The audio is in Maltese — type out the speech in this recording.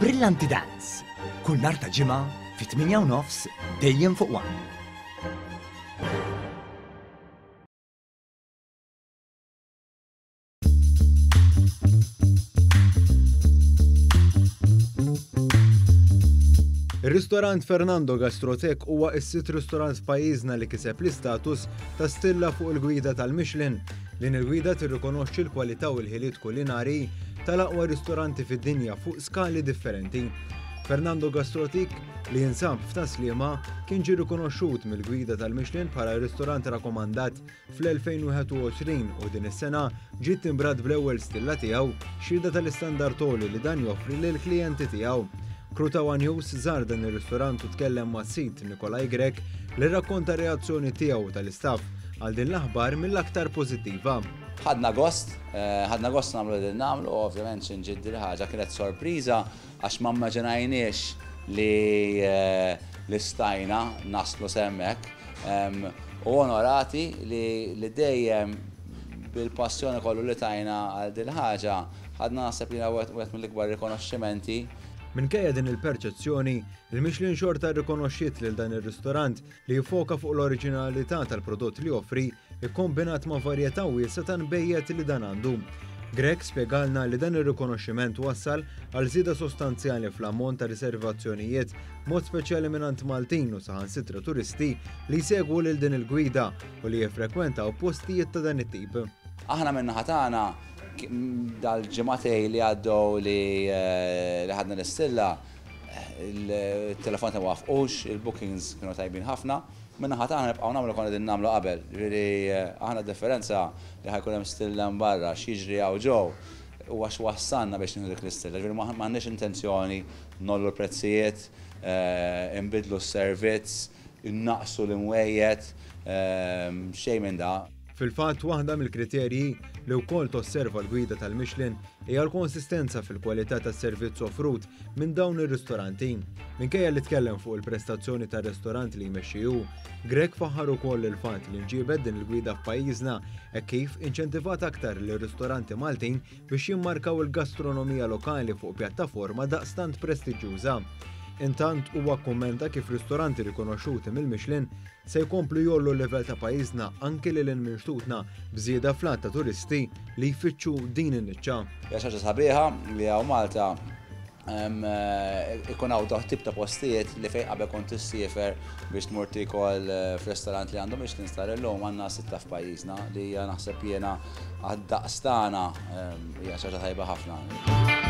Brillanti Dance. Kull nhar ta' ġimgħa fit-8:30 dejjem fuq One. Ir-ristorant Fernando Gastrotech huwa s-sitt ristorant f'pajjiżna li kiseb l-istatus ta' stilla fuq il-gwida tal-Michelin. Din il-gwida tirrikonoxxi l-kwalità u l-ħiliet kulinarji tal-aqwa ristoranti fid-dinja fuq skali differenti. Fernando Gastrotech li jinsab f'Taslima kien ġie rikonoxxut mill-gwida tal-Michelin bħala ristorant rakkomandat fl-2021 u din is-sena ġiet timbrad bl-ewwel stilla tiegħu xhieda tal-istandard għoli li dan joffri lill-klijenti tiegħu. Crew ta' One News żar dan ir-ristorant u tkellem ma' Sid Nikolaj Grek li rrakkonta reazzjoni tiegħu tal-istaff għal din l-aħbar mill-aktar pożittiva. Ħadna gost nagħmlu din nagħmlu, ovvjament xi nġiddi ħaġa kienet sorpriża għax ma mmaġinajniex li stajna naslu semmek u onorati li dejjem bil-passjoni kollu li tajna għal din ħaġa ħadna naħseb li wieħed mill-ikbar rikonoxximenti. Minkejja din il-perċezzjoni, il-Michelin xorta rrikonoxxiet lil dan ir-ristorant li jfoka fuq l-oriġinalità tal-prodott li joffri ikkombinat ma' varjetà wiesa ta' nbejjed li dan għandu. Grek spjegalna li dan ir-rikonoxximent wassal għal żieda sostanzjali fl-ammont ta' riservazzjonijiet mod speċjali mingħand Maltin u saħansitra turisti li jsegwu lil din il-gwida u li jiffrekwentaw postijiet ta' dan it-tip. Aħna min-naħa tagħna dal-ġematej li għaddew li ħadna l-istilla, il-telefon ta' wafqux, il-bookings kienu tajbin ħafna, minna ħatana nibqgħu nagħmlu konna din nagħmlu qabel. Ġifieri aħna differenza li ħajkun hemm stilla mbarra x'jiġri hawn ġew huwa x'wassalna biex nieħdu dik l-istilla. Ġifieri m'għandniex intenzjoni nollu l-prezzijiet, inbidlu s-servizz, innaqsu l-imwejjed, xejn minn da. Fil-fatt waħda mill-kriterji li wkoll tosserva l-gwida tal-Michelin hija l-konsistenza fil-kwalità tas-servizz offrut minn dawn ir-ristoranti. Minkejja li tkellem fuq il-prestazzjoni tar-ristorant li jmexxiju, Grek faħħar ukoll il-fatt li nġiebed din il-gwida f'pajjiżna hekk kif inċentivat aktar lir-ristoranti Maltin biex jimmarkaw il-gastronomija lokali fuq pjattaforma daqstant prestiġjuża. Intant huwa kkummenta kif ristoranti rikonoxxuti mill-Michelin se jkomplu jollu l-livell ta' pajjiżna anke lil minxtutna bżieda flat ta' turisti li jfittxu din in-niċċa. Hija xi ħaġa sabiħa li hawn Malta ikun hawn tip ta' postijiet li fejn qabel kont tissiefer biex tmur tikol f'ristorant li għandhom Michelin star illum għandna sitta f'pajjiżna li hija naħseb jiena għad-daqstana hija xi ħaġa tajba ħafna.